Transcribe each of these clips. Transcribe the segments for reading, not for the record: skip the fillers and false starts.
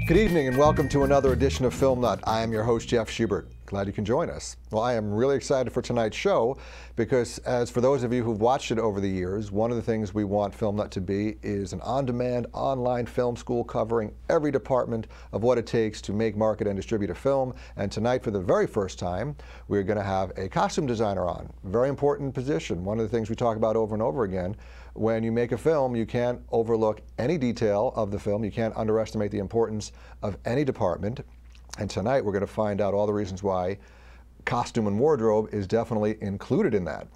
Good evening and welcome to another edition of Filmnut. I am your host, Jeff Schubert. Glad you can join us. Well, I am really excited for tonight's show because, as for those of you who've watched it over the years, one of the things we want Filmnut to be is an on-demand online film school covering every department of what it takes to make, market, and distribute a film. And tonight, for the very first time, we're going to have a costume designer on. Very important position. One of the things we talk about over and over again. When you make a film, you can't overlook any detail of the film. You can't underestimate the importance of any department. And tonight we're going to find out all the reasons why costume and wardrobe is definitely included in that.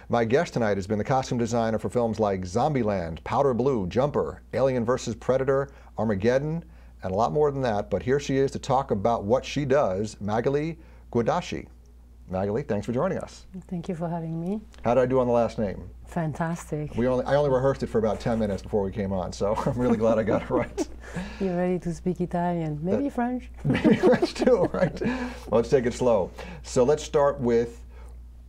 My guest tonight has been the costume designer for films like Zombieland, Powder Blue, Jumper, Alien vs. Predator, Armageddon, and a lot more than that. But here she is to talk about what she does, Magali Guidasci. Magali, thanks for joining us. Thank you for having me. How did I do on the last name? Fantastic. I only rehearsed it for about 10 minutes before we came on, so I'm really glad I got it right. You're ready to speak Italian, maybe French. Maybe French too, right? Well, let's take it slow. So let's start with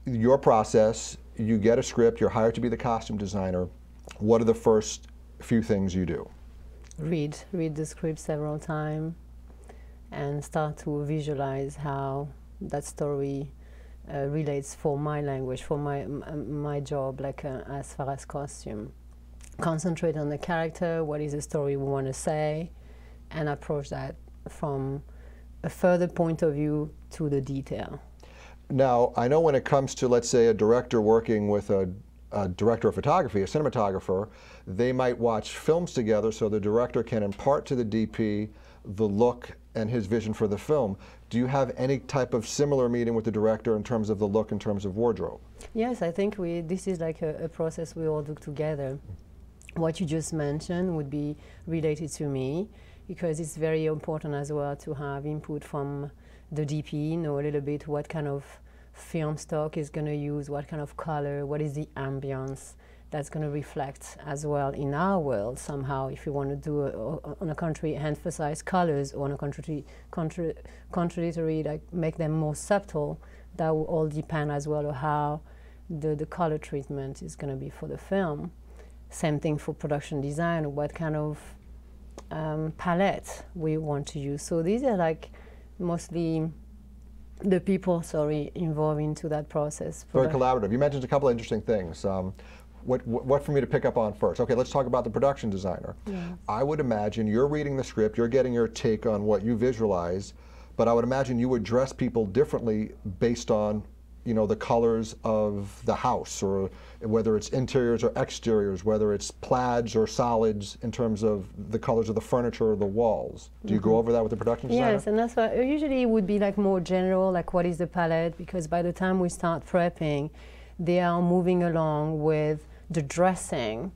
your process. You get a script, you're hired to be the costume designer. What are the first few things you do? Read the script several times and start to visualize how that story relates for my language, for my job, like as far as costume. Concentrate on the character, what is the story we want to say, and approach that from a further point of view to the detail. Now, I know when it comes to, let's say, a director working with a director of photography, a cinematographer, they might watch films together so the director can impart to the DP the look and his vision for the film. Do you have any type of similar meeting with the director in terms of the look, in terms of wardrobe? Yes, I think this is like a process we all do together. What you just mentioned would be related to me, because it's very important as well to have input from the DP, know a little bit what kind of film stock is going to use, what kind of color, what is the ambience that's going to reflect as well in our world somehow. If you want to do on a country emphasize colors, or on a contradictory, like make them more subtle, that will all depend as well on how the color treatment is going to be for the film. Same thing for production design, what kind of palette we want to use. So these are like mostly the people, involved into that process. Very collaborative. You mentioned a couple of interesting things. What for me to pick up on first? Okay, let's talk about the production designer. Yeah. I would imagine you're reading the script, you're getting your take on what you visualize, but I would imagine you would dress people differently based on, you know, the colors of the house, or whether it's interiors or exteriors, whether it's plaids or solids in terms of the colors of the furniture or the walls. Do you go over that with the production designer? Yes, and that's why usually it would be like more general, like what is the palette, because by the time we start prepping, they are moving along with the dressing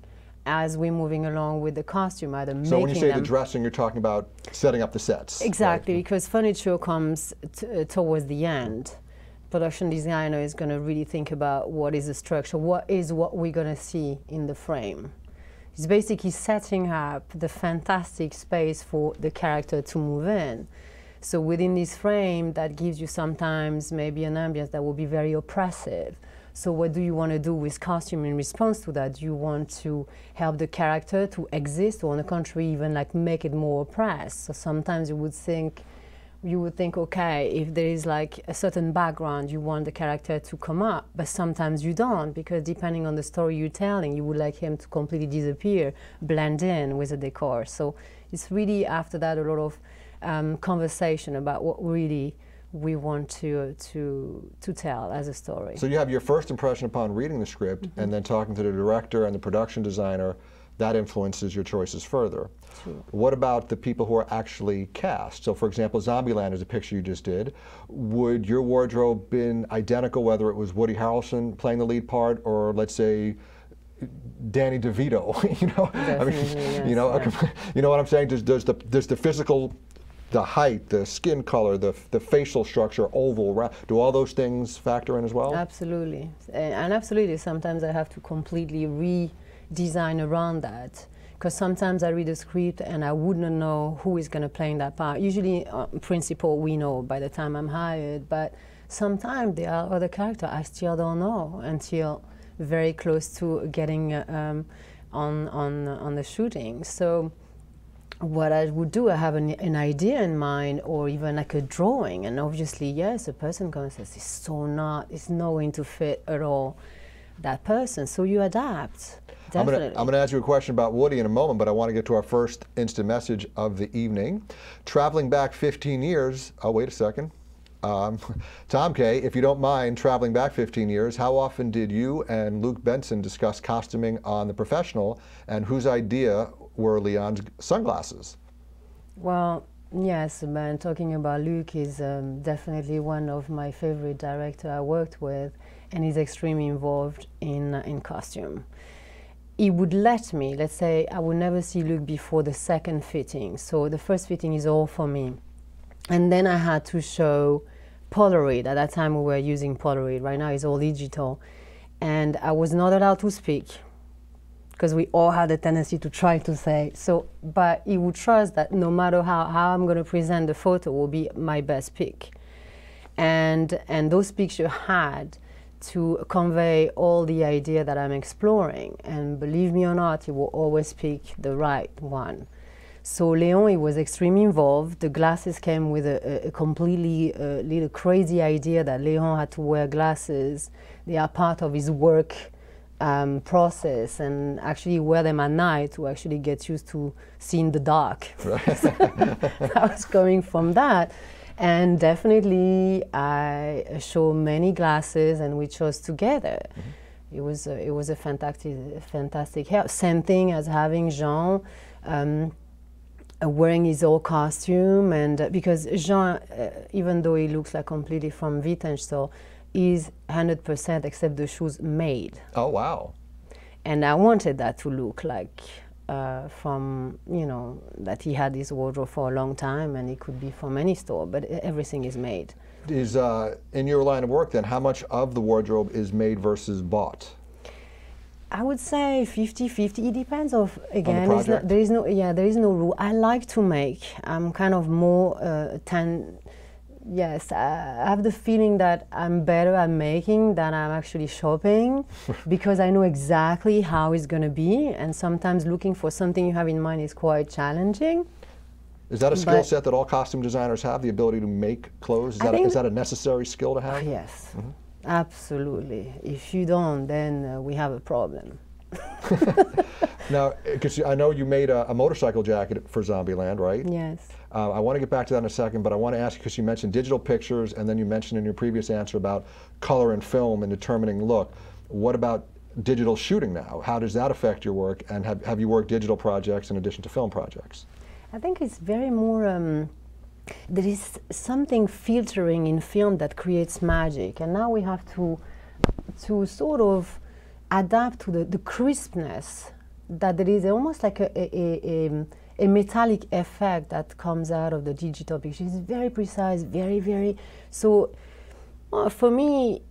as we're moving along with the costume, either making them. So when you say the dressing, you're talking about setting up the sets. Exactly, right? because furniture comes towards the end. Production designer is going to really think about what is the structure, what we're going to see in the frame. It's basically setting up the fantastic space for the character to move in. So within this frame, that gives you sometimes maybe an ambience that will be very oppressive. So what do you want to do with costume in response to that? Do you want to help the character to exist, or on the contrary, even like make it more oppressed? So sometimes you would think, okay, if there is like a certain background, you want the character to come up, but sometimes you don't, because depending on the story you're telling, you would like him to completely disappear, blend in with the decor. So it's really after that a lot of conversation about what really we want to tell as a story. So you have your first impression upon reading the script, and then talking to the director and the production designer. That influences your choices further. True. What about the people who are actually cast? So for example, Zombieland is a picture you just did. Would your wardrobe been identical whether it was Woody Harrelson playing the lead part, or let's say Danny DeVito? You know, Yes, you know, yeah. You know what I'm saying? Does the physical, the height, the skin color, the facial structure, oval, round, do all those things factor in as well? Absolutely, and absolutely. Sometimes I have to completely redesign around that, because sometimes I read a script and I wouldn't know who is going to play in that part. Usually, in principle, we know by the time I'm hired, but sometimes there are other characters I still don't know until very close to getting on the shooting. So what I would do, I have an idea in mind, or even like a drawing, and obviously, yes, a person comes and says, it's not going to fit at all that person, so you adapt. Definitely. I'm going to ask you a question about Woody in a moment, but I want to get to our first instant message of the evening. Traveling back 15 years, oh, wait a second. Tom K., if you don't mind traveling back 15 years, how often did you and Luke Benson discuss costuming on The Professional, and whose idea were Leon's sunglasses? Well, yes, man, talking about Luke is definitely one of my favorite directors I worked with, and he's extremely involved in costume. He would let me, let's say, I would never see Luke before the second fitting, so the first fitting is all for me. And then I had to show Polaroid. At that time we were using Polaroid, right now it's all digital. And I was not allowed to speak, because we all had a tendency to try to say, so, but he would trust that no matter how I'm going to present the photo will be my best pick. And those pictures had to convey all the idea that I'm exploring. And believe me or not, he will always pick the right one. So Leon, he was extremely involved. The glasses came with a completely little crazy idea that Leon had to wear glasses. They are part of his work process, and actually wear them at night to actually get used to seeing the dark. Right. I was coming from that. And definitely I show many glasses, and we chose together. Mm-hmm. It was a fantastic help. Same thing as having Jean wearing his old costume, and because Jean, even though he looks like completely from vintage store, is 100% except the shoes made. Oh wow! And I wanted that to look like from, you know, that he had his wardrobe for a long time, and it could be from any store, but everything is made. Is in your line of work then, how much of the wardrobe is made versus bought? I would say 50-50. It depends of, again, there is no rule. I like to make. I'm kind of more yes, I have the feeling that I'm better at making than I'm actually shopping, because I know exactly how it's going to be, and sometimes looking for something you have in mind is quite challenging. Is that a skill set that all costume designers have, the ability to make clothes? Is that a necessary skill to have? Yes, absolutely. If you don't, then we have a problem. Now, because I know you made a motorcycle jacket for Zombieland, right? Yes. I want to get back to that in a second, but I want to ask you, because you mentioned digital pictures, and then you mentioned in your previous answer about color and film and determining look. What about digital shooting now? How does that affect your work, and have you worked digital projects in addition to film projects? I think it's very more, there is something filtering in film that creates magic, and now we have to sort of adapt to the crispness that there is, almost like a metallic effect that comes out of the digital picture. It's very precise, very, so for me,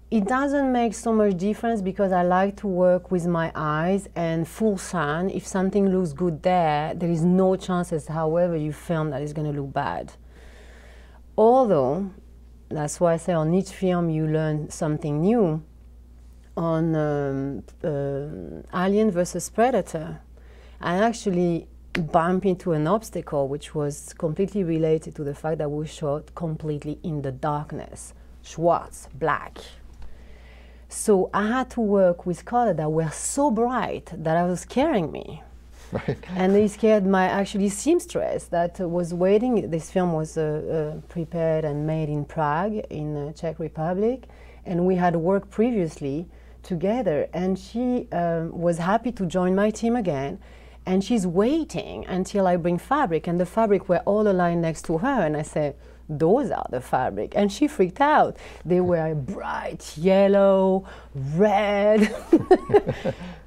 it doesn't make so much difference, because I like to work with my eyes and full sun. If something looks good there is no chances, however you film, that it's going to look bad. Although, that's why I say on each film you learn something new. On Alien versus Predator, I actually bumped into an obstacle which was completely related to the fact that we shot completely in the darkness, Schwarz, black. So I had to work with colors that were so bright that I was scaring me. Right. And they scared my actually seamstress that was waiting. This film was prepared and made in Prague, in Czech Republic, and we had worked previously together, and she was happy to join my team again, and she's waiting until I bring fabric, and the fabric were all aligned next to her, and I said, those are the fabric, and she freaked out. They were bright yellow, red,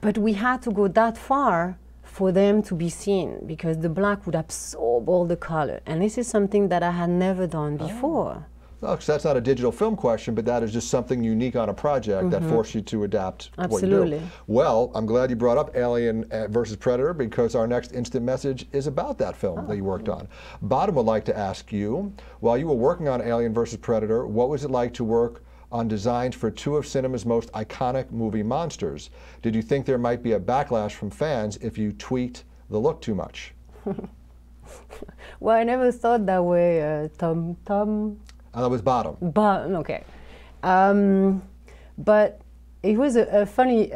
but we had to go that far for them to be seen, because the black would absorb all the color, and this is something that I had never done before. Well, that's not a digital film question, but that is just something unique on a project that forced you to adapt what you do. Well, I'm glad you brought up Alien versus Predator, because our next instant message is about that film that you worked on. Bottom would like to ask you, while you were working on Alien versus Predator, what was it like to work on designs for two of cinema's most iconic movie monsters? Did you think there might be a backlash from fans if you tweaked the look too much? Well, I never thought that way, Tom. Oh, that was bottom. But okay, but it was a funny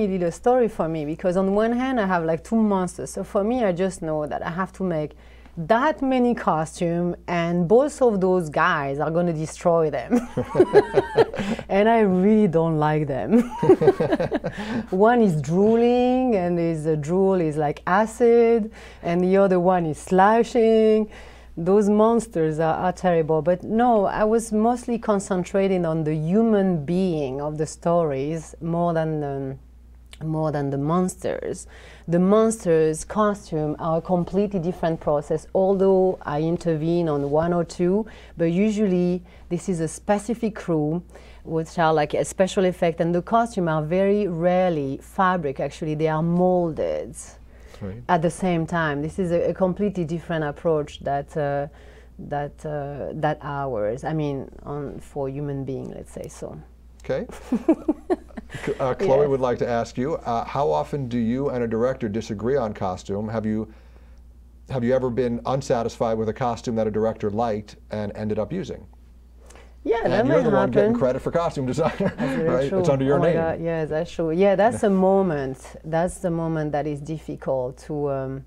little story for me, because on one hand I have like 2 monsters. So for me, I just know that I have to make that many costumes, and both of those guys are going to destroy them. And I really don't like them. One is drooling, and his drool is like acid, and the other one is slashing. Those monsters are terrible. But no, I was mostly concentrating on the human being of the stories more than the monsters. The monsters' costume are a completely different process, although I intervene on 1 or 2, but usually this is a specific crew which are like a special effect, and the costume are very rarely fabric. Actually, they are molded. Right. At the same time. This is a completely different approach that ours. I mean, for human being, let's say so. Okay. Chloe yes. would like to ask you, how often do you and a director disagree on costume? Have you ever been unsatisfied with a costume that a director liked and ended up using? Yeah, and that you're the happen. one getting credit for costume designer, right? True. It's under your name. God, yeah, that's true. Yeah, that's the moment. That's the moment that is difficult to.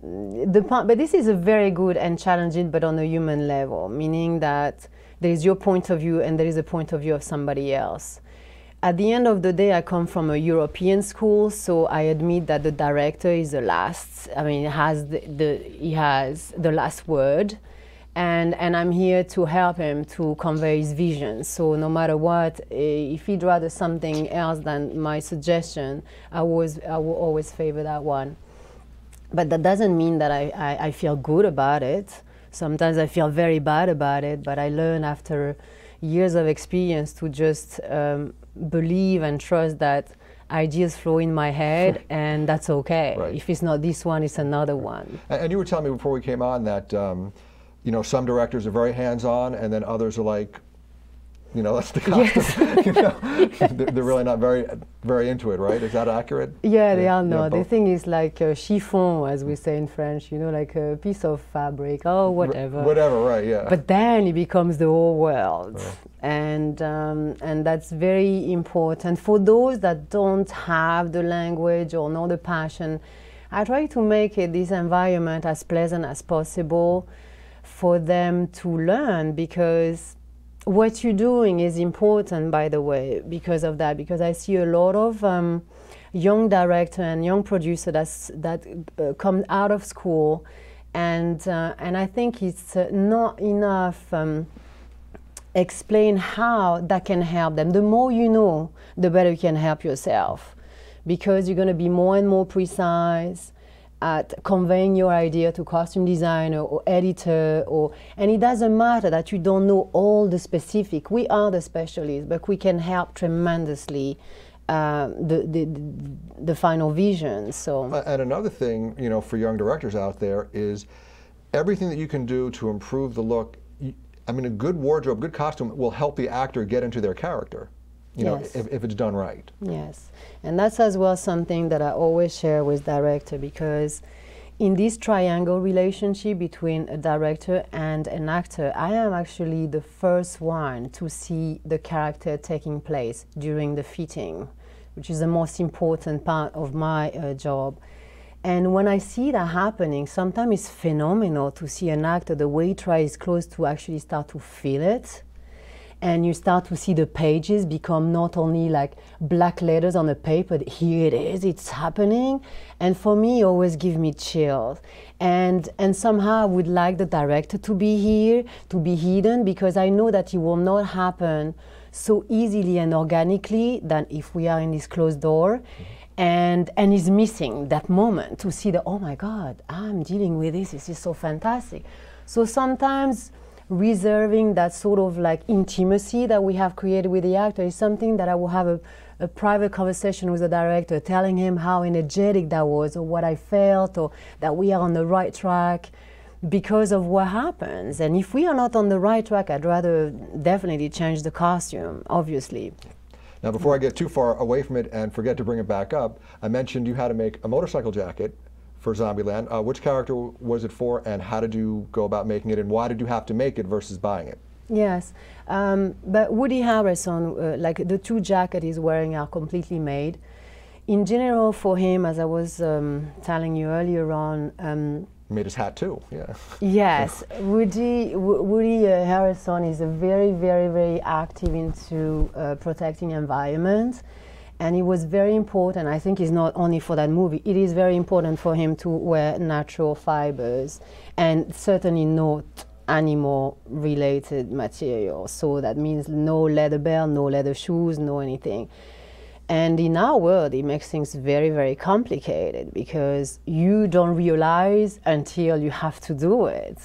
But this is a very good and challenging, but on a human level, meaning that there is your point of view and there is a point of view of somebody else. At the end of the day, I come from a European school, so I admit that the director is the last. I mean, he has the last word. And I'm here to help him to convey his vision. So no matter what, if he'd rather something else than my suggestion, I will always favor that one. But that doesn't mean that I feel good about it. Sometimes I feel very bad about it, but I learn after years of experience to just believe and trust that ideas flow in my head, and that's okay. Right. If it's not this one, it's another one. And you were telling me before we came on that you know, some directors are very hands-on, and then others are like, you know, that's the costume. Yes. You know, yes. They're really not very into it, right? Is that accurate? Yeah, they are not. The thing is like chiffon, as we say in French, you know, like a piece of fabric, oh, whatever. Whatever, right, yeah. But then it becomes the whole world. Right. And that's very important. For those that don't have the language or know the passion, I try to make this environment as pleasant as possible for them to learn, because what you're doing is important, by the way, because of that. Because I see a lot of young director and young producer that come out of school, and I think it's not enough explain how that can help them. The more you know, the better you can help yourself, because you're going to be more and more precise at conveying your idea to costume designer or editor, and it doesn't matter that you don't know all the specific. We are the specialists, but we can help tremendously the final vision. So. And another thing, you know, for young directors out there is everything that you can do to improve the look. I mean, a good wardrobe, good costume will help the actor get into their character. You know, yes. if it's done right. Yes, and that's as well something that I always share with director, because in this triangle relationship between a director and an actor, I am actually the first one to see the character taking place during the fitting, which is the most important part of my job. And when I see that happening, sometimes it's phenomenal to see an actor, the way he tries his clothes, to actually start to feel it. And you start to see the pages become not only like black letters on a paper, but here it is, it's happening. And for me, it always gives me chills. And somehow I would like the director to be here, to be hidden, because I know that it will not happen so easily and organically than if we are in this closed door. And he's missing that moment to see that, oh my God, I'm dealing with this is so fantastic. So sometimes reserving that sort of like intimacy that we have created with the actor is something that I will have a private conversation with the director, telling him how energetic that was, or what I felt, or that we are on the right track because of what happens. And if we are not on the right track, I'd rather definitely change the costume, obviously. Now, before I get too far away from it and forget to bring it back up, I mentioned you had to make a motorcycle jacket for Zombieland. Which character was it for, and how did you go about making it, and why did you have to make it versus buying it? Yes, but Woody Harrelson, like the two jackets he's wearing are completely made. In general, for him, as I was telling you earlier on, Made his hat too, yeah. Yes, Woody Harrelson is a very, very, very active into protecting environment, and it was very important. I think it's not only for that movie. It is very important for him to wear natural fibers, and certainly not animal-related material. So that means no leather belt, no leather shoes, no anything. And in our world, it makes things very, very complicated because you don't realize until you have to do it.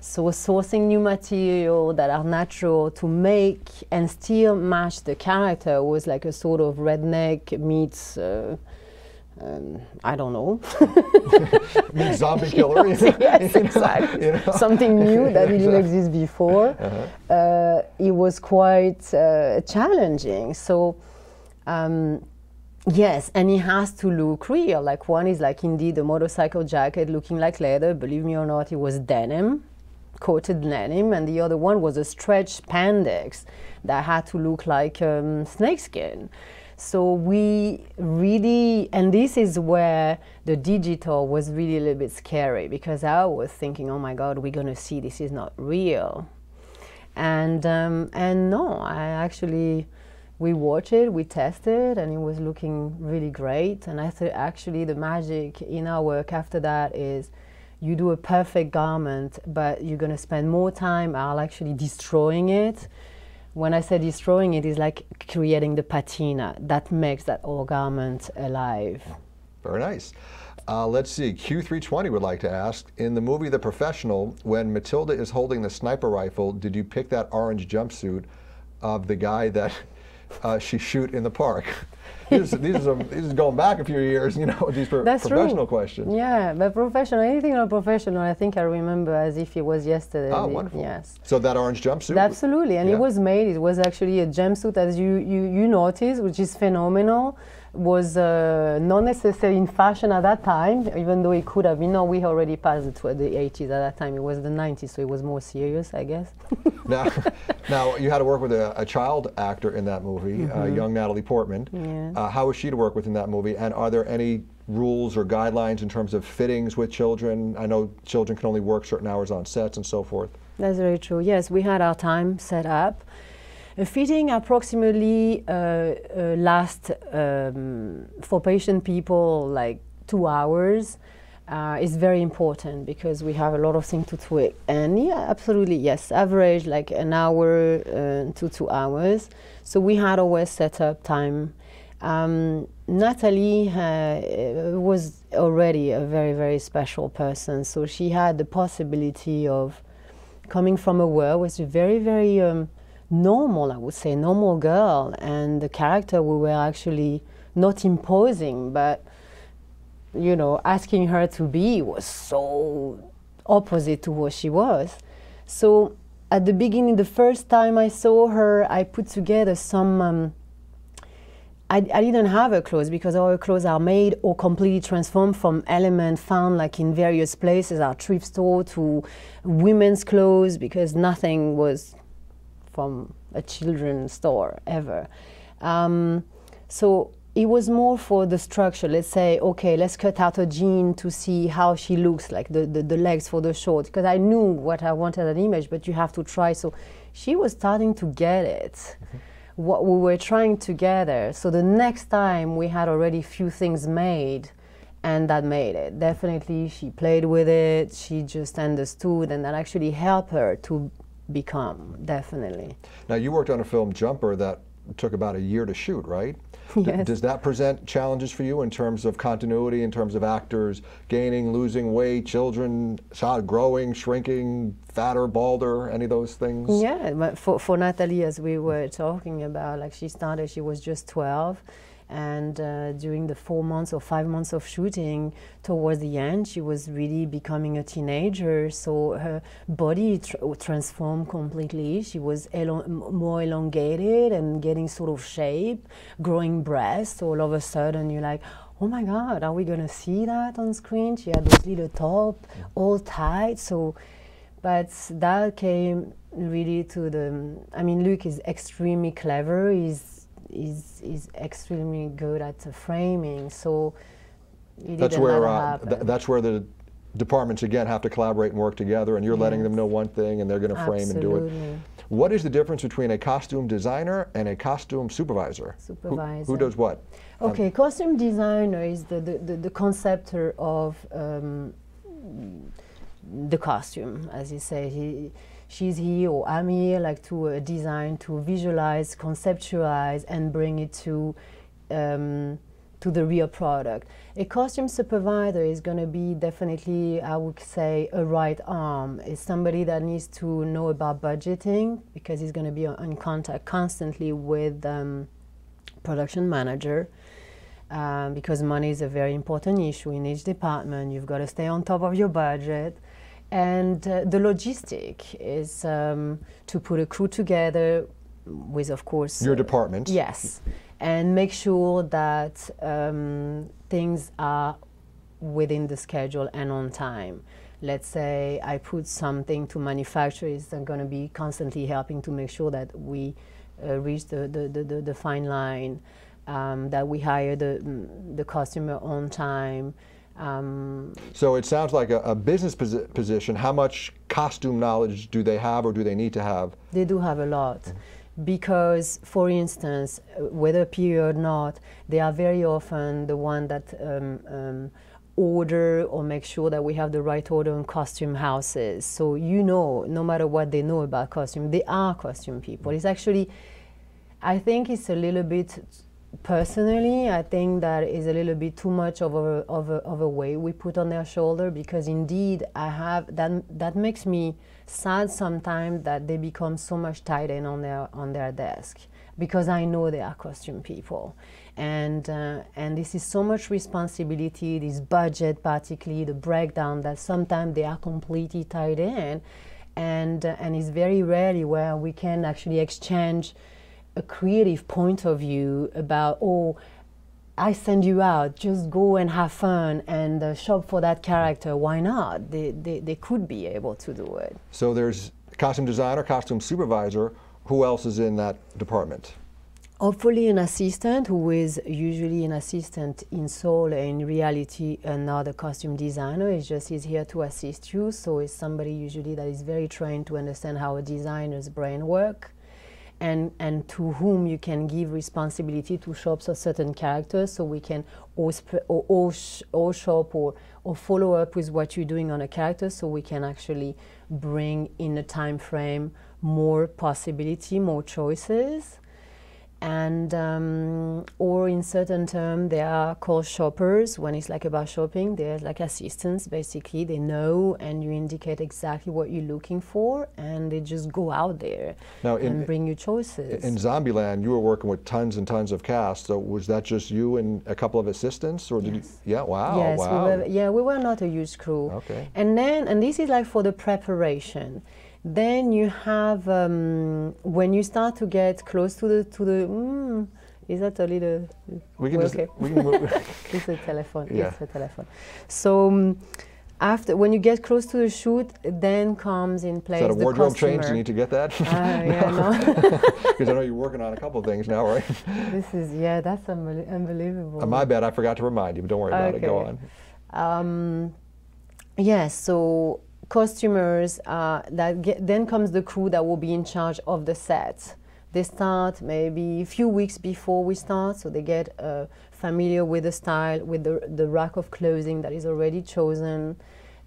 So sourcing new material that are natural to make and still match the character was like a sort of redneck meets, I don't know. Meets zombie killer. Yes, exactly. You know? Something new that didn't exist before. It was quite challenging. So. Yes, and it has to look real. Like one is like indeed a motorcycle jacket looking like leather. Believe me or not, it was denim, coated denim, and the other one was a stretch spandex that had to look like snakeskin. So we really, and this is where the digital was really a little bit scary because I was thinking, oh my God, we're gonna see this is not real. And no, I actually. We watched it, we tested, and it was looking really great. And I thought actually the magic in our work after that is you do a perfect garment, but you're going to spend more time actually destroying it. When I say destroying it, it's like creating the patina that makes that whole garment alive. Very nice. Let's see, Q320 would like to ask, in the movie The Professional, when Matilda is holding the sniper rifle, did you pick that orange jumpsuit of the guy that she shoot in the park? These are going back a few years, you know, these professional questions. Yeah, but professional, anything on professional, I think I remember as if it was yesterday. Oh, wonderful. Yes. So that orange jumpsuit? Absolutely, and it was made, it was actually a jumpsuit, as you noticed, which is phenomenal. Was not necessarily in fashion at that time, even though it could have been. No, we already passed the 80s at that time. It was the 90s, so it was more serious, I guess. Now you had to work with a child actor in that movie, young Natalie Portman. Yeah. How was she to work with in that movie? And are there any rules or guidelines in terms of fittings with children? I know children can only work certain hours on sets and so forth. That's very true. Yes, we had our time set up. A fitting approximately lasts for patient people like 2 hours. Is very important because we have a lot of things to tweak. And yeah, absolutely, yes, average like an hour to 2 hours. So we had always set up time. Natalie was already a very, very special person. So she had the possibility of coming from a world which is very, very normal, I would say, normal girl. And the character we were actually not imposing, but you know, asking her to be was so opposite to what she was. So at the beginning, the first time I saw her, I put together some, I didn't have her clothes because all her clothes are made or completely transformed from elements found like in various places, our thrift store to women's clothes, because nothing was from a children's store ever. So it was more for the structure. Let's say, okay, let's cut out a jean to see how she looks, like the legs for the short, because I knew what I wanted an image, but you have to try. So she was starting to get it, what we were trying together. So the next time we had already few things made, and that made it. Definitely she played with it, she just understood, and that actually helped her to become, definitely. Now you worked on a film, Jumper, that took about a year to shoot, right? Yes. Does that present challenges for you in terms of continuity, in terms of actors gaining, losing weight, children growing, shrinking, fatter, balder, any of those things? Yeah, but for Natalie, as we were talking about, like she was just 12, and during the 4 months or 5 months of shooting, towards the end, she was really becoming a teenager, so her body transformed completely. She was more elongated and getting sort of shape, growing breasts. So all of a sudden, you're like, oh my God, are we going to see that on screen? She had those little top, all tight. So, but that came really to the, I mean, Luke is extremely clever. He's extremely good at the framing. So that's where the departments again have to collaborate and work together, and you're letting them know one thing and they're going to frame and do it. What is the difference between a costume designer and a costume supervisor? Who does what? Okay, costume designer is the conceptor of the costume, as you say. She's here, or I'm here, like to design, to visualize, conceptualize, and bring it to the real product. A costume supervisor is going to be definitely, I would say, a right arm. It's somebody that needs to know about budgeting, because he's going to be in contact constantly with production manager, because money is a very important issue in each department. You've got to stay on top of your budget. And the logistic is to put a crew together with, of course, your department. Yes, and make sure that things are within the schedule and on time. Let's say I put something to manufacture, it's going to be constantly helping to make sure that we reach the fine line, that we hire the customer on time. So it sounds like a business position. How much costume knowledge do they have, or do they need to have? They do have a lot. Because, for instance, whether PE or not, they are very often the one that order or make sure that we have the right order in costume houses. So no matter what they know about costume, they are costume people. It's actually, I think it's a little bit, personally, I think that is a little bit too much of a weight we put on their shoulder, because indeed that makes me sad sometimes that they become so much tied in on their desk, because I know they are costume people, and this is so much responsibility, this budget, particularly the breakdown, that sometimes they are completely tied in, and it's very rarely where we can actually exchange a creative point of view about, oh, I send you out, just go and have fun and shop for that character. Why not? They could be able to do it. So there's costume designer, costume supervisor. Who else is in that department? Hopefully an assistant, who is usually an assistant in soul, in reality another costume designer. He's here to assist you. So it's somebody usually that is very trained to understand how a designer's brain works. And to whom you can give responsibility to shop a certain characters, so we can all shop or follow up with what you're doing on a character, so we can actually bring in a time frame more possibility, more choices. And or in certain terms, they are called shoppers. When it's like about shopping, they're like assistants. Basically, they know, and you indicate exactly what you're looking for, and they just go out there and bring you choices. In Zombieland, you were working with tons and tons of cast. So was that just you and a couple of assistants, or did you? Yeah, wow. Yes, wow. We were not a huge crew. Okay. And this is like for the preparation. Then you have, when you start to get close to the is that a little? We can okay. We can move. It's a telephone. Yeah. It's a telephone. So when you get close to the shoot, then comes in place the costumer. Is that a wardrobe costumer. change? Do you need to get that? Yeah, no. Because I know you're working on a couple of things now, right? That's unbelievable. My bad, I forgot to remind you, but don't worry about it. Go on. Yes, so costumers, then comes the crew that will be in charge of the set. They start maybe a few weeks before we start, so they get familiar with the style, with the rack of clothing that is already chosen.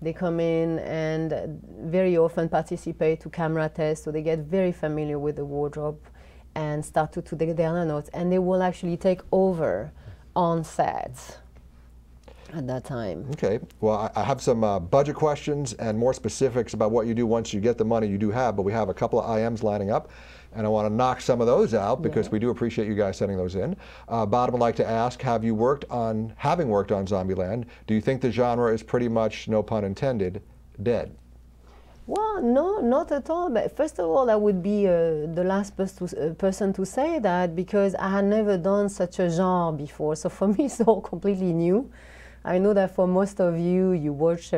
They come in and very often participate to camera tests, so they get very familiar with the wardrobe and start to take their notes, and they will actually take over on set at that time. Okay, well, I have some budget questions and more specifics about what you do once you get the money you do have, but we have a couple of IMs lining up, and I want to knock some of those out because we do appreciate you guys sending those in. Bottom, I'd like to ask, having worked on Zombieland, do you think the genre is pretty much, no pun intended, dead? Well, no, not at all. But first of all, I would be the last person to say that, because I had never done such a genre before. So for me, it's all completely new. I know that for most of you, you watch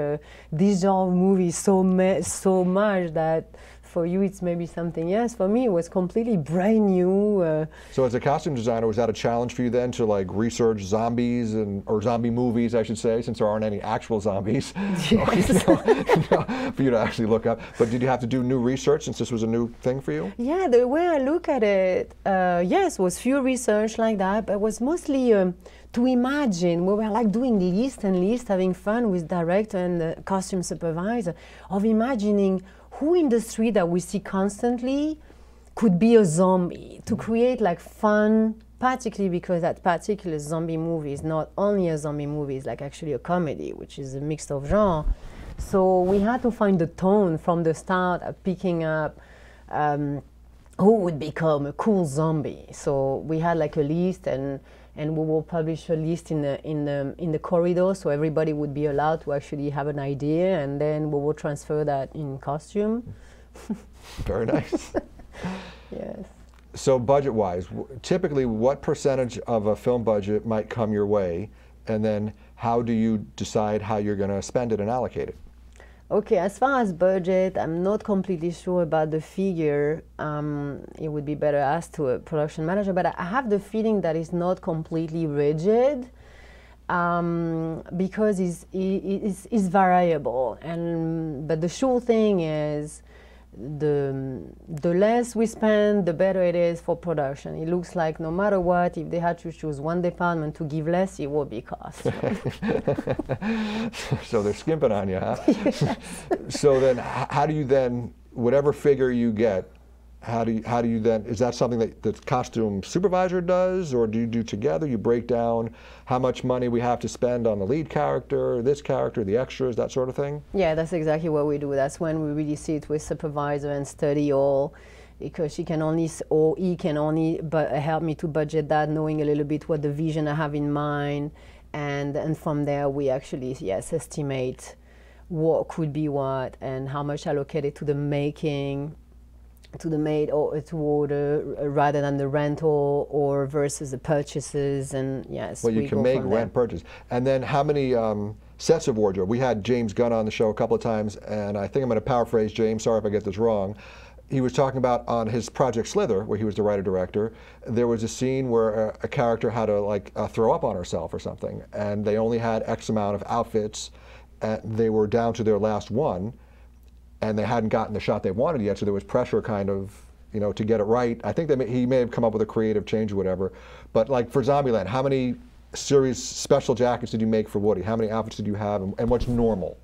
this genre of movies so much that for you it's maybe something else. For me, it was completely brand new. So as a costume designer, was that a challenge for you then to like research zombies or zombie movies, I should say, since there aren't any actual zombies? Yes. For you to actually look up. But did you have to do new research since this was a new thing for you? Yeah, the way I look at it, yes, was few research like that, but it was mostly to imagine. We were like doing list and list, having fun with director and the costume supervisor, of imagining who in the street that we see constantly could be a zombie, to create like fun, particularly because that particular zombie movie is not only a zombie movie, it's like actually a comedy, which is a mix of genre. So we had to find the tone from the start of picking up who would become a cool zombie. So we had like a list, and we will publish a list in the corridor, so everybody would be allowed to actually have an idea, and then we will transfer that in costume. Very nice. Yes. So budget-wise, typically what percentage of a film budget might come your way, and then how do you decide how you're going to spend it and allocate it? Okay, as far as budget, I'm not completely sure about the figure. It would be better asked to a production manager, but I have the feeling that it's not completely rigid, because it's variable. But the sure thing is, the less we spend, the better it is for production. It looks like no matter what, if they had to choose one department to give less, it would be cost. So they're skimping on you, huh? Yes. So then, how do you then, whatever figure you get, how do you then, is that something that the costume supervisor does, or do you do together? You break down how much money we have to spend on the lead character, this character, the extras, that sort of thing? Yeah, that's exactly what we do. That's when we really sit with supervisor and study all, because she can only, or he can only help me to budget that, knowing a little bit what the vision I have in mind, and from there we actually, yes, estimate what could be what and how much allocated to the making, to the made or to order, rather than the rental or versus the purchases. And yes, well, you can make, rent, purchase. And then how many sets of wardrobe? We had James Gunn on the show a couple of times, and I think I'm going to paraphrase James, sorry if I get this wrong. He was talking about on his Project Slither, where he was the writer-director, there was a scene where a character had to like throw up on herself or something, and they only had X amount of outfits, and they were down to their last one, and they hadn't gotten the shot they wanted yet, so there was pressure kind of, you know, to get it right. I think he may have come up with a creative change or whatever. But like for Zombieland, how many series special jackets did you make for Woody? How many outfits did you have, and what's normal?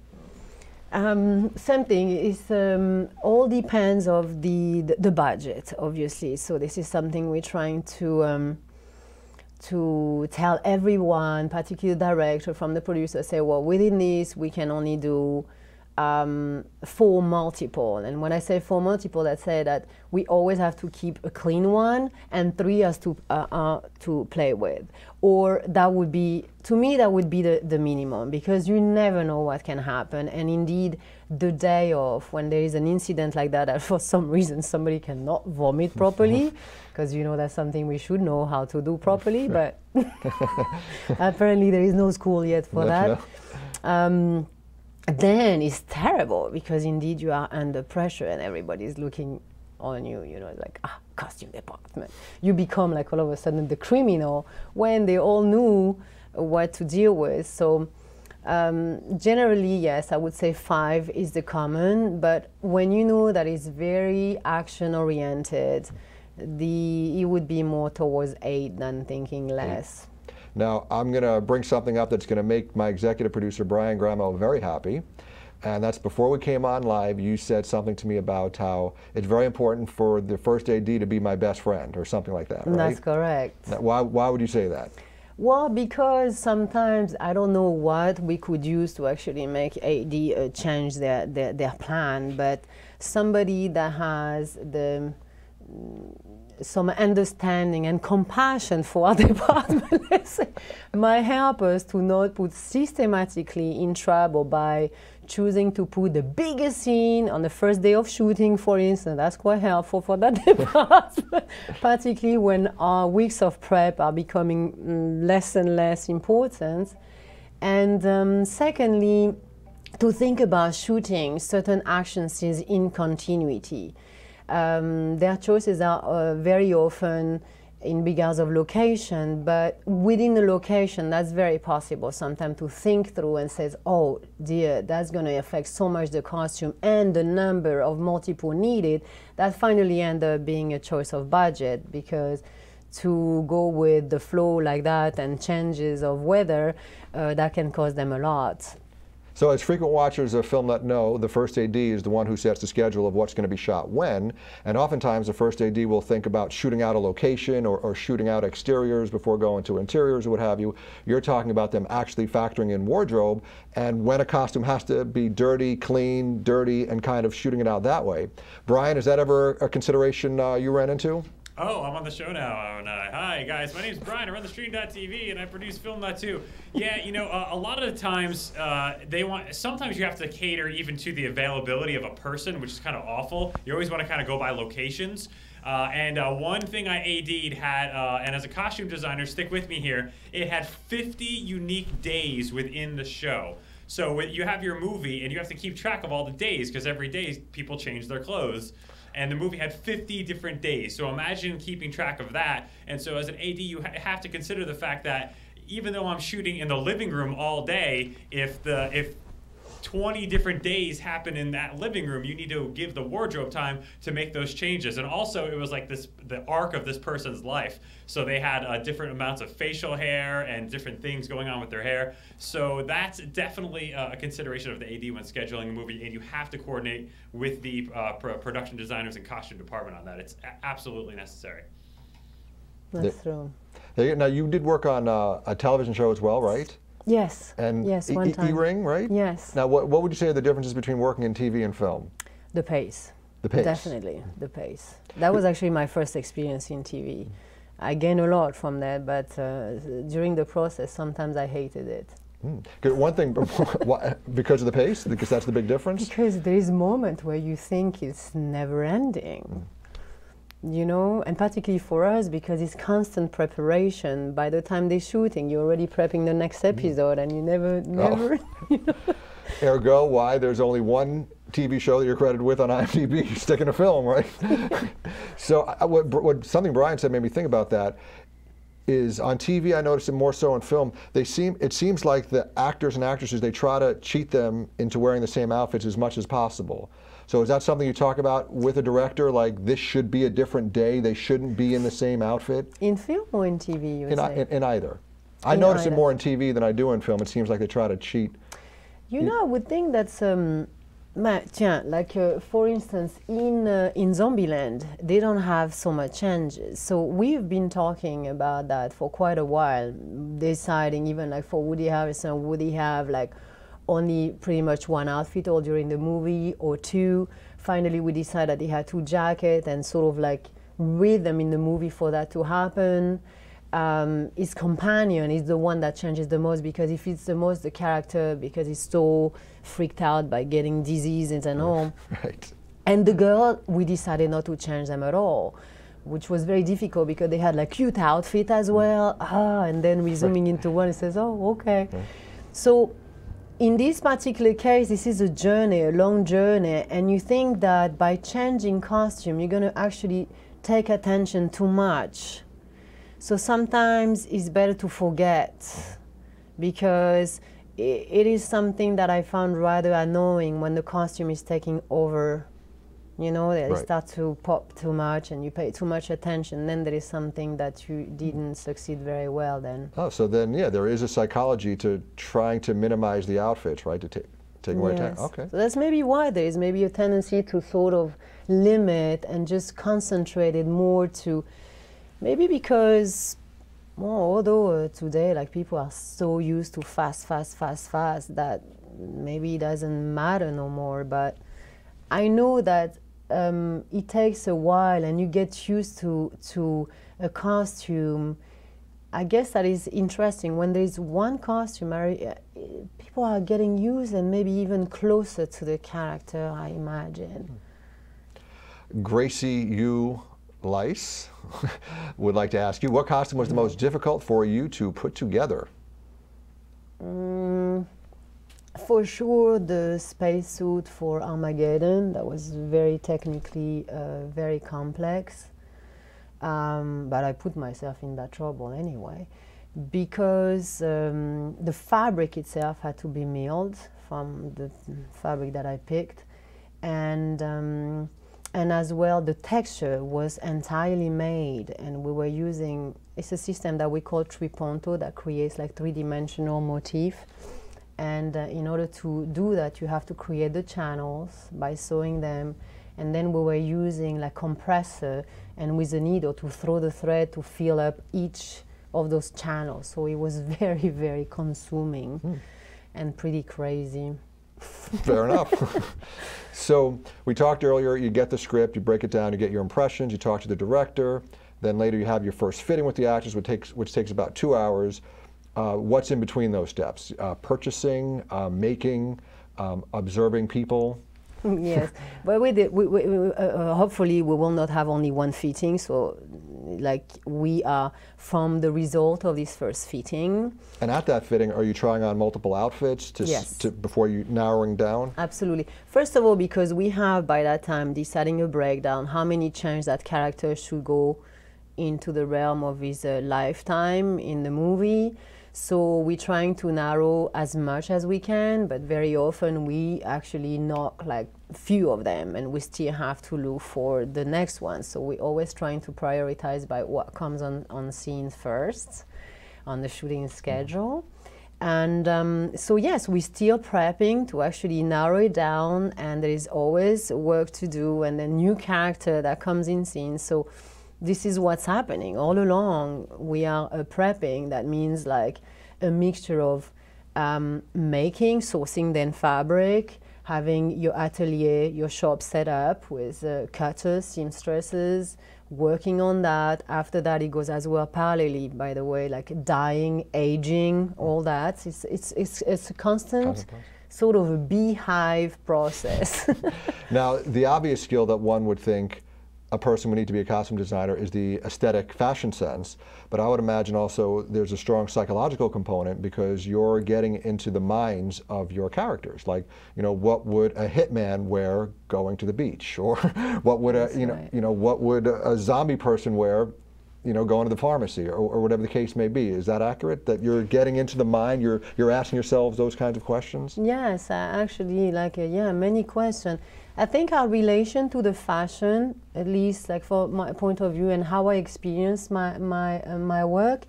Same thing. It's all depends of the budget, obviously. So this is something we're trying to tell everyone, particularly the director, from the producer, say, well, within this we can only do 4 multiple. And when I say 4 multiple, I say that we always have to keep a clean one and 3 as to play with. Or that would be, to me, that would be the minimum, because you never know what can happen. And indeed, the day of, when there is an incident like that for some reason somebody cannot vomit properly, because you know that's something we should know how to do properly, but apparently there is no school yet for that. Then it's terrible, because indeed you are under pressure and everybody's looking on you, you know, it's like, costume department. You become like all of a sudden the criminal when they all knew what to deal with. So generally, yes, I would say 5 is the common, but when you know that it's very action oriented, it would be more towards 8 than thinking less. Now, I'm going to bring something up that's going to make my executive producer, Brian Grammo, very happy. And that's before we came on live, you said something to me about how it's very important for the first AD to be my best friend, or something like that, right? That's correct. Now, why would you say that? Well, because sometimes I don't know what we could use to actually make AD change their plan, but somebody that has the some understanding and compassion for our department, let's say, might help us to not put systematically in trouble by choosing to put the biggest scene on the first day of shooting, for instance. That's quite helpful for that department, particularly when our weeks of prep are becoming less and less important. And secondly, to think about shooting certain action scenes in continuity. Their choices are very often in regards of location, but within the location, that's very possible sometimes to think through and says, oh dear, that's going to affect so much the costume and the number of multiple needed, that finally end up being a choice of budget, because to go with the flow like that and changes of weather, that can cost them a lot. So as frequent watchers of Filmnut know, the first AD is the one who sets the schedule of what's going to be shot when, and oftentimes the first AD will think about shooting out a location or shooting out exteriors before going to interiors or what have you. You're talking about them actually factoring in wardrobe and when a costume has to be dirty, clean, dirty, and kind of shooting it out that way. Brian, is that ever a consideration you ran into? Oh, I'm on the show now. Hi, guys. My name's Brian. I run the Stream.tv, and I produce Filmnut too. Yeah, you know, a lot of the times sometimes you have to cater even to the availability of a person, which is kind of awful. You always want to kind of go by locations. One thing I AD'd had, and as a costume designer, stick with me here, it had 50 unique days within the show. So you have your movie, and you have to keep track of all the days, because every day people change their clothes. And the movie had 50 different days. So imagine keeping track of that. And so as an AD, you have to consider the fact that even though I'm shooting in the living room all day, if 20 different days happen in that living room, you need to give the wardrobe time to make those changes. And also it was like the arc of this person's life. So they had different amounts of facial hair and different things going on with their hair. So that's definitely a consideration of the AD when scheduling a movie, and you have to coordinate with the production designers and costume department on that. It's absolutely necessary. That's true. Now you did work on a television show as well, right? Yes. And yes, one time. E-Ring, right? Yes. Now, what would you say are the differences between working in TV and film? The pace. The pace. Definitely, the pace. That was actually my first experience in TV. I gained a lot from that, but during the process, sometimes I hated it. One thing, because of the pace? Because that's the big difference? Because there is a moment where you think it's never ending. You know, and particularly for us, because it's constant preparation. By the time they're shooting, you're already prepping the next episode, and you never. You know. Ergo, why there's only one TV show that you're credited with on IMDb, you stick in a film, right? So something Brian said made me think about that. Is on TV, I noticed it more so in film, it seems like the actors and actresses, they try to cheat them into wearing the same outfits as much as possible. So is that something you talk about with a director, like this should be a different day, they shouldn't be in the same outfit? In film or in TV, you would say? In either. I notice it more in TV than I do in film. It seems like they try to cheat. You know, I would think that's, like for instance, in Zombieland, they don't have so much changes. So we've been talking about that for quite a while, deciding even like for Woody Harrelson, would he have like only pretty much one outfit all during the movie or two. Finally, we decided that he had two jackets and sort of like rhythm in the movie for that to happen. His companion is the one that changes the most, because he fits the most the character because he's so freaked out by getting diseases and all. Right. And the girl, we decided not to change them at all, which was very difficult because they had like cute outfit as well. And then we zooming into one, it says, oh, okay. So in this particular case, this is a journey, a long journey, and you think that by changing costume, you're going to actually take attention too much. So sometimes it's better to forget, because it is something that I found rather annoying when the costume is taking over. You know, they start to pop too much and you pay too much attention, then there is something that you didn't succeed very well then. Oh, so then, yeah, there is a psychology to trying to minimize the outfits, right, to take away time. Okay. So that's maybe why there is maybe a tendency to sort of limit and just concentrate it more to, maybe because, well, although today, like, people are so used to fast, that maybe it doesn't matter no more, but I know that it takes a while and you get used to a costume. I guess that is interesting. When there is one costume, people are getting used and maybe even closer to the character, I imagine. Gracie U. Lice would like to ask you, what costume was the most difficult for you to put together? For sure, the spacesuit for Armageddon. That was very technically very complex. But I put myself in that trouble anyway, because the fabric itself had to be milled from the fabric that I picked, and as well the texture was entirely made, and we were using, it's a system that we call triponto that creates like three-dimensional motif, and in order to do that you have to create the channels by sewing them, and then we were using like compressor and with a needle to throw the thread to fill up each of those channels. So it was very, very consuming and pretty crazy. Fair enough. So we talked earlier, you get the script, you break it down, you get your impressions, you talk to the director, then later you have your first fitting with the actors, which takes about 2 hours. What's in between those steps? Purchasing, making, observing people? Yes, but hopefully we will not have only one fitting, so like we are from the result of this first fitting. And at that fitting, are you trying on multiple outfits before you narrowing down? Absolutely. First of all, because we have by that time deciding a breakdown, how many changes that character should go into the realm of his lifetime in the movie. So we're trying to narrow as much as we can, but very often we actually knock like few of them and we still have to look for the next one. So we're always trying to prioritize by what comes on scene first on the shooting schedule. And so yes, we're still prepping to actually narrow it down, and there is always work to do and a new character that comes in scene. So this is what's happening all along. We are prepping. That means like a mixture of making, sourcing then fabric, having your atelier, your shop set up with cutters, seamstresses, working on that. After that, it goes as well parallelly, by the way, like dyeing, aging, all that. It's a constant sort of a beehive process. Now, the obvious skill that one would think a person would need to be a costume designer is the aesthetic fashion sense, but I would imagine also there's a strong psychological component because you're getting into the minds of your characters. Like, you know, what would a hitman wear going to the beach, or what would what would a zombie person wear, you know, going to the pharmacy, or whatever the case may be. Is that accurate? That you're getting into the mind, you're asking yourselves those kinds of questions? Yes, actually, like many questions. I think our relation to the fashion, at least like for my point of view and how I experience my work,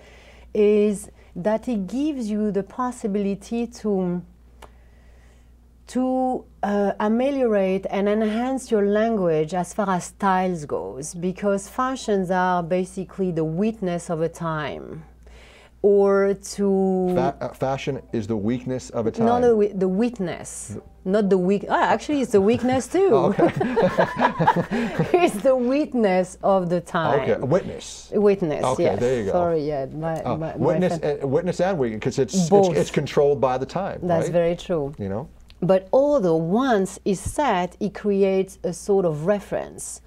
is that it gives you the possibility to ameliorate and enhance your language as far as styles goes, because fashions are basically the witness of a time. Or to... fashion is the weakness of a time? No, the witness. Not the weak. Actually, it's the weakness too. Oh, okay. It's the witness of the time. Okay, a witness. Witness. Okay, yes. there you go. Sorry, yeah. Witness and weakness, because it's controlled by the time. That's right? very true. You know. But although once it's set, it creates a sort of reference.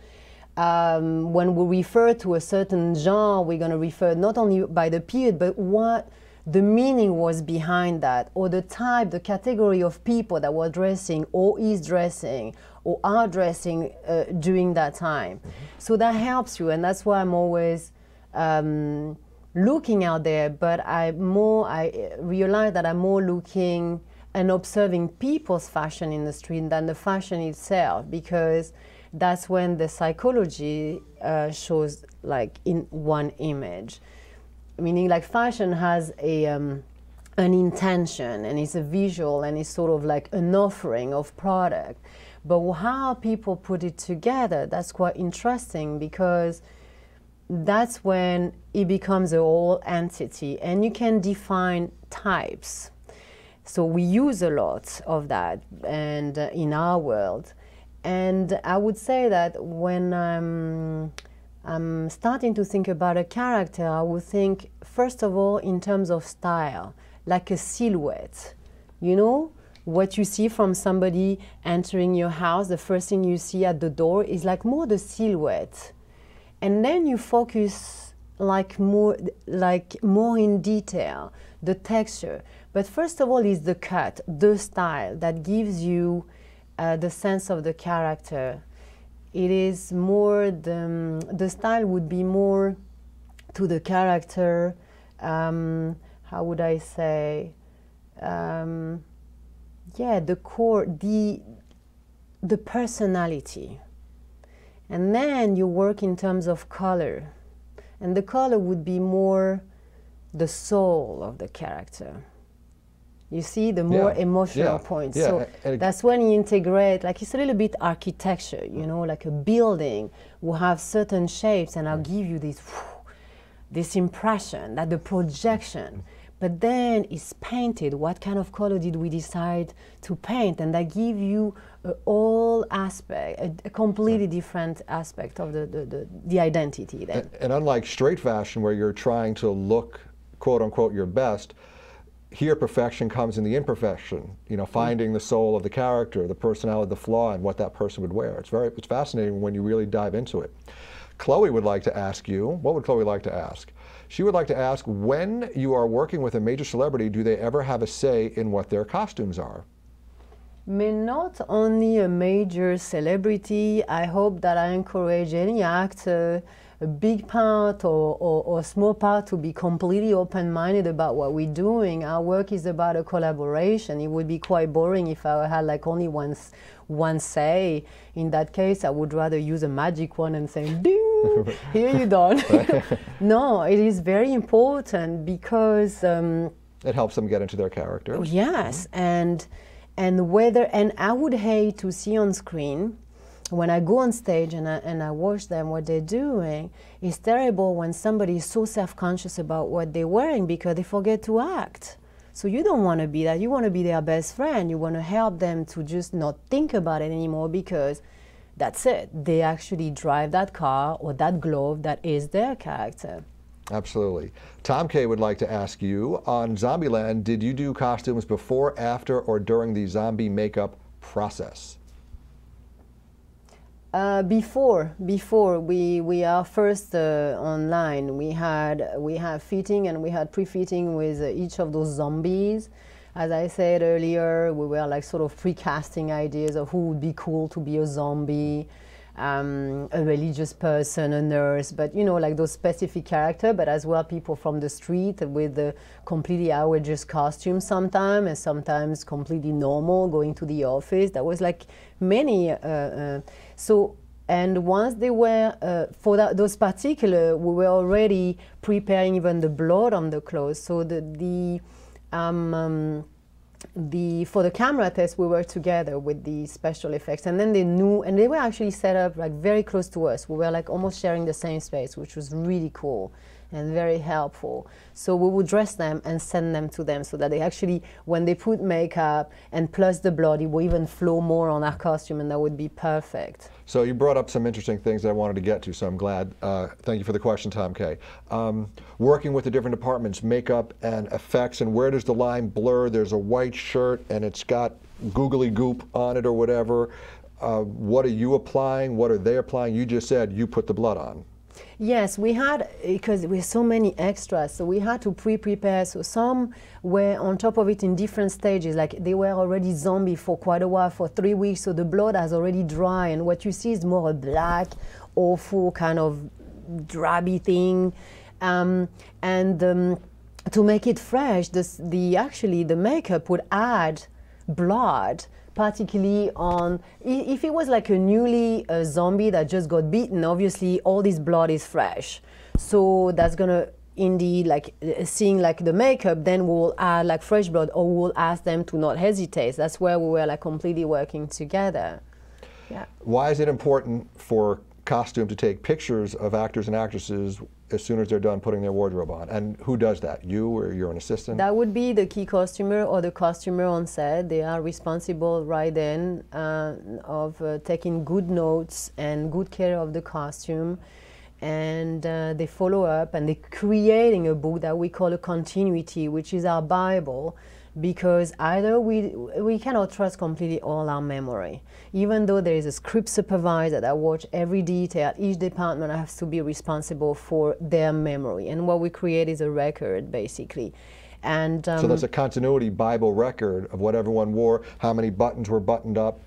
When we refer to a certain genre, we're going to refer not only by the period, but what the meaning was behind that, or the type, the category of people that were dressing, or is dressing, or are dressing during that time. Mm-hmm. So that helps you, and that's why I'm always looking out there, but I realize that I'm more looking and observing people's fashion industry than the fashion itself, because that's when the psychology shows like in one image. Meaning like fashion has an intention, and it's a visual, and it's sort of like an offering of product. But how people put it together, that's quite interesting, because that's when it becomes a whole entity, and you can define types. So we use a lot of that and in our world. And I would say that when I'm starting to think about a character, I would think, first of all, in terms of style, like a silhouette. You know, what you see from somebody entering your house, the first thing you see at the door is like more the silhouette. And then you focus like more in detail, the texture. But first of all is the cut, the style that gives you the sense of the character. It is more, the style would be more to the character, how would I say, yeah, the core, the personality. And then you work in terms of color. And the color would be more the soul of the character. You see, the more emotional points. So that's when you integrate, like it's a little bit architecture, you know, like a building will have certain shapes and I'll give you this impression, that the projection. But then it's painted. What kind of color did we decide to paint? And that give you all aspect, a completely different aspect of the identity then. And unlike straight fashion where you're trying to look, quote unquote, your best, here perfection comes in the imperfection, you know, finding the soul of the character, the personality, the flaw, and what that person would wear. It's fascinating when you really dive into it. Chloe would like to ask you, what would Chloe like to ask? She would like to ask, when you are working with a major celebrity, do they ever have a say in what their costumes are? May not only a major celebrity, I hope that I encourage any actor, a big part or a small part, to be completely open-minded about what we're doing. Our work is about a collaboration. It would be quite boring if I had like only one say. In that case, I would rather use a magic wand and say, ding, here you done. No, it is very important because it helps them get into their character. Yes, and I would hate to see on screen, when I go on stage and I watch them, what they're doing, it's terrible when somebody is so self-conscious about what they're wearing because they forget to act. So you don't want to be that. You want to be their best friend. You want to help them to just not think about it anymore because that's it. They actually drive that car or that glove that is their character. Absolutely. Tom K. would like to ask you, on Zombieland, did you do costumes before, after, or during the zombie makeup process? Before we are first online, we had fitting and we had pre-fitting with each of those zombies. As I said earlier, we were like sort of pre-casting ideas of who would be cool to be a zombie, a religious person, a nurse, but you know, like those specific characters, but as well people from the street with the completely outrageous costumes sometimes, and sometimes completely normal, going to the office. That was like many. So, and once they were, for those particular, we were already preparing even the blood on the clothes. So for the camera test, we were together with the special effects, and then they knew, and they were actually set up like very close to us. We were like almost sharing the same space, which was really cool and very helpful. So we would dress them and send them to them so that they actually, when they put makeup and plus the blood, it will even flow more on our costume, and that would be perfect. So you brought up some interesting things that I wanted to get to, so I'm glad. Thank you for the question, Tom K. Working with the different departments, makeup and effects, and where does the line blur? There's a white shirt and it's got googly goop on it or whatever. What are you applying? What are they applying? You just said you put the blood on. Yes, we had, because we have so many extras, so we had to pre-prepare. So some were on top of it in different stages, like they were already zombie for quite a while, for 3 weeks, so the blood has already dry, and what you see is more a black, awful kind of drabby thing. To make it fresh, actually the makeup would add blood, particularly on, if it was like a newly zombie that just got beaten, obviously all this blood is fresh. So that's gonna indeed, like seeing like the makeup, then we'll add like fresh blood, or we'll ask them to not hesitate. That's where we were like completely working together. Yeah. Why is it important for costume to take pictures of actors and actresses as soon as they're done putting their wardrobe on. And who does that? You, or you're an assistant? That would be the key costumer or the costumer on set. They are responsible right then of taking good notes and good care of the costume. And they follow up and they're creating a book that we call a continuity, which is our Bible, because either we cannot trust completely all our memory. Even though there is a script supervisor that watch every detail, each department has to be responsible for their memory. And what we create is a record, basically. And so that's a continuity Bible record of what everyone wore, how many buttons were buttoned up.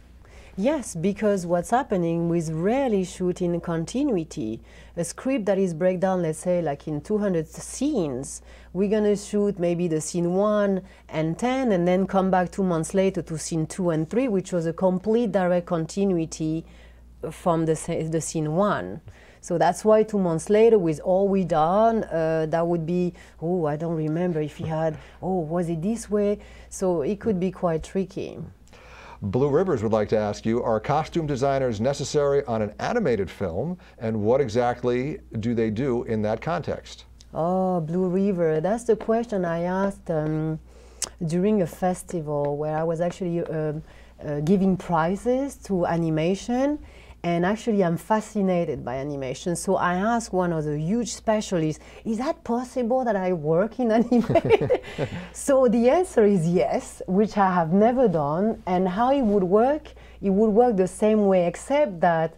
Yes, because what's happening, we rarely shoot in continuity. A script that is breakdown, let's say, like in 200 scenes, we're going to shoot maybe the scene 1 and 10, and then come back 2 months later to scene 2 and 3, which was a complete direct continuity from the scene 1. So that's why 2 months later, with all we done, that would be, oh, I don't remember if he had, oh, was it this way? So it could be quite tricky. Blue Rivers would like to ask you, are costume designers necessary on an animated film, and what exactly do they do in that context? Oh, Blue River, that's the question I asked during a festival where I was actually giving prizes to animation. And actually, I'm fascinated by animation. So I asked one of the huge specialists, is that possible that I work in animation? So the answer is yes, which I have never done. And how it would work the same way, except that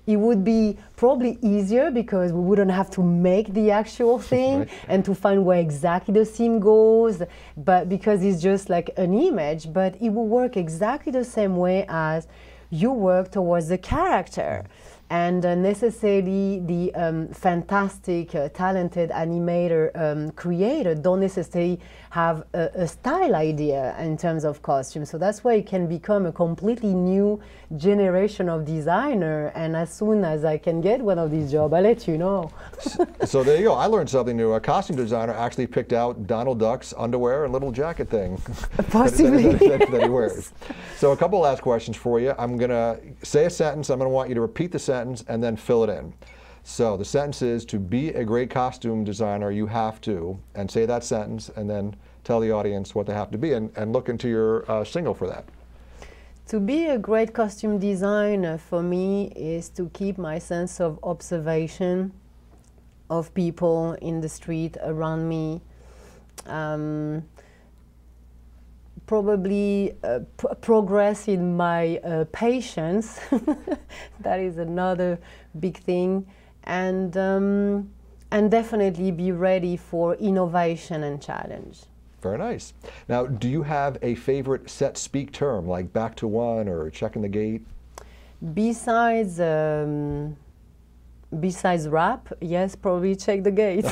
it would be probably easier because we wouldn't have to make the actual thing right. and to find where exactly the scene goes, but because it's just like an image. But it will work exactly the same way as you work towards the character. And necessarily the fantastic, talented animator, creator don't necessarily have a style idea in terms of costume. So that's why it can become a completely new generation of designer. And as soon as I can get one of these jobs, I'll let you know. So there you go. I learned something new. A costume designer actually picked out Donald Duck's underwear and little jacket thing. Possibly. that he wears. So a couple last questions for you. I'm going to say a sentence. I'm going to want you to repeat the sentence and then fill it in. So the sentence is, to be a great costume designer, you have to, and say that sentence and then tell the audience what they have to be, and look into your single for that. To be a great costume designer for me is to keep my sense of observation of people in the street around me. Probably progress in my patience. That is another big thing. And definitely be ready for innovation and challenge. Very nice. Now, do you have a favorite set speak term, like back to one or checking the gate? Besides rap, yes, probably check the gate.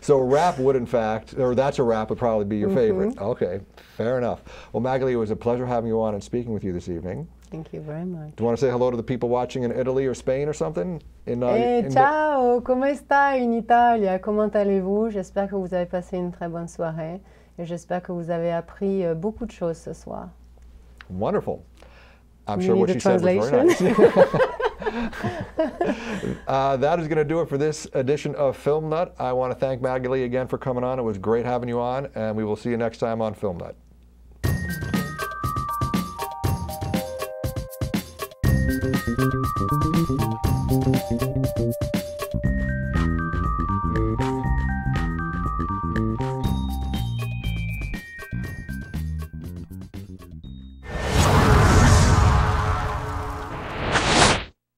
So rap would, in fact, or that's a rap would probably be your favorite. Okay, fair enough. Well, Magali, it was a pleasure having you on and speaking with you this evening. Thank you very much. Do you want to say hello to the people watching in Italy or Spain or something? Ciao, come stai in Italia? Comment allez-vous? J'espère que vous avez passé une très bonne soirée et j'espère que vous avez appris beaucoup de choses ce soir. Wonderful. I'm sure what she said was very nice. That is going to do it for this edition of Filmnut. I want to thank Magali again for coming on. It was great having you on, and we will see you next time on Filmnut.